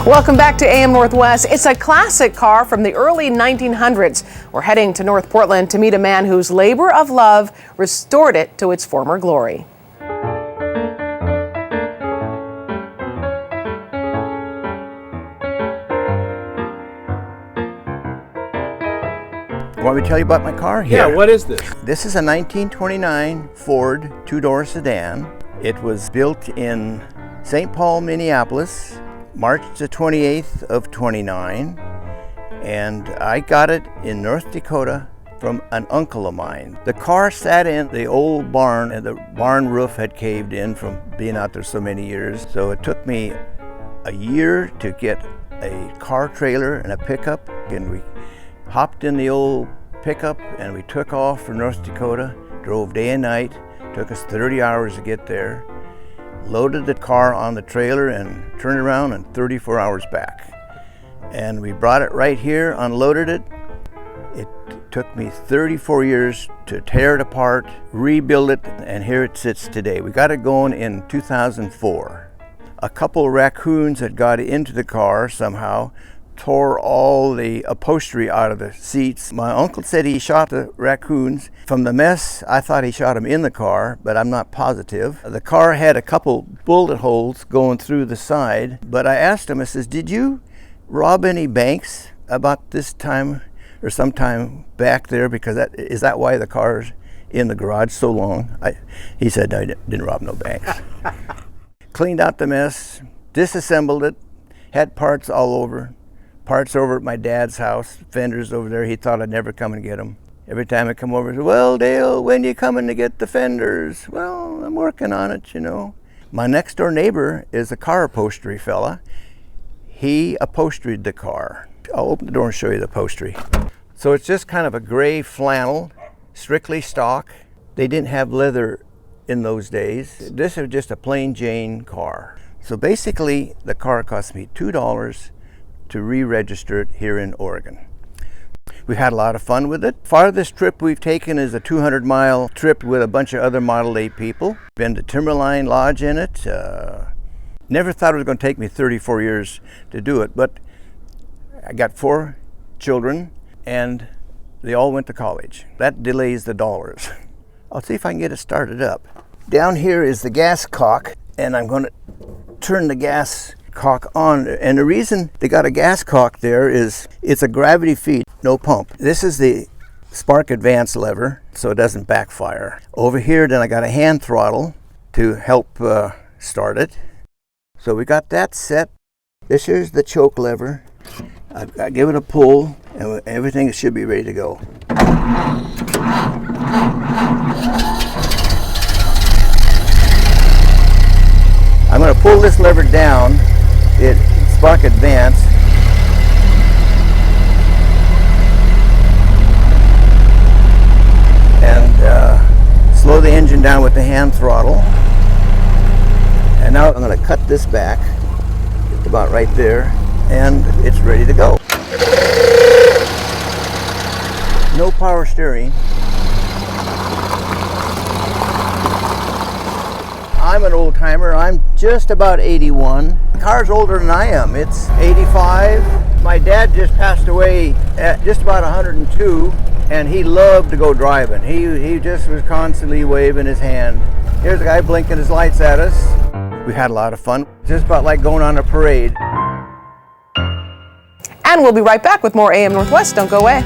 Welcome back to AM Northwest. It's a classic car from the early 1900s. We're heading to North Portland to meet a man whose labor of love restored it to its former glory. Want me to tell you about my car here? Yeah, what is this? This is a 1929 Ford two-door sedan. It was built in St. Paul, Minneapolis, March the 28th of 29, and I got it in North Dakota from an uncle of mine. The car sat in the old barn, and the barn roof had caved in from being out there so many years. So it took me a year to get a car trailer and a pickup, and we hopped in the old pickup and we took off for North Dakota, drove day and night, took us 30 hours to get there, loaded the car on the trailer and turned around in 34 hours back. And we brought it right here, unloaded it. It took me 34 years to tear it apart, rebuild it, and here it sits today. We got it going in 2004. A couple of raccoons had got into the car somehow, tore all the upholstery out of the seats. My uncle said he shot the raccoons. From the mess, I thought he shot them in the car, but I'm not positive. The car had a couple bullet holes going through the side, but I asked him, I says, did you rob any banks about this time or sometime back there? Because is that why the car's in the garage so long? He said, no, I didn't rob no banks. Cleaned out the mess, disassembled it, had parts all over. Parts over at my dad's house, fenders over there. He thought I'd never come and get them. Every time I come over, he said, well, Dale, when you coming to get the fenders? Well, I'm working on it, you know. My next door neighbor is a car upholstery fella. He upholsteried the car. I'll open the door and show you the upholstery. So it's just kind of a gray flannel, strictly stock. They didn't have leather in those days. This is just a plain Jane car. So basically, the car cost me $2 to re-register it here in Oregon. We've had a lot of fun with it. Farthest trip we've taken is a 200-mile trip with a bunch of other Model A people. Been to Timberline Lodge in it. Never thought it was going to take me 34 years to do it, but I got 4 children and they all went to college. That delays the dollars. I'll see if I can get it started up. Down here is the gas cock, and I'm going to turn the gas cock on, and the reason they got a gas cock there is it's a gravity feed, no pump. This is the spark advance lever, so it doesn't backfire. Over here, then I got a hand throttle to help start it. So we got that set. This here's the choke lever. I give it a pull, and everything should be ready to go. I'm going to pull this lever down. It spark advance. And slow the engine down with the hand throttle. And now I'm going to cut this back, just about right there, and it's ready to go. No power steering. I'm an old timer. I'm just about 81. The car's older than I am. It's 85. My dad just passed away at just about 102, and he loved to go driving. He just was constantly waving his hand. Here's a guy blinking his lights at us. We had a lot of fun. Just about like going on a parade. And we'll be right back with more AM Northwest. Don't go away.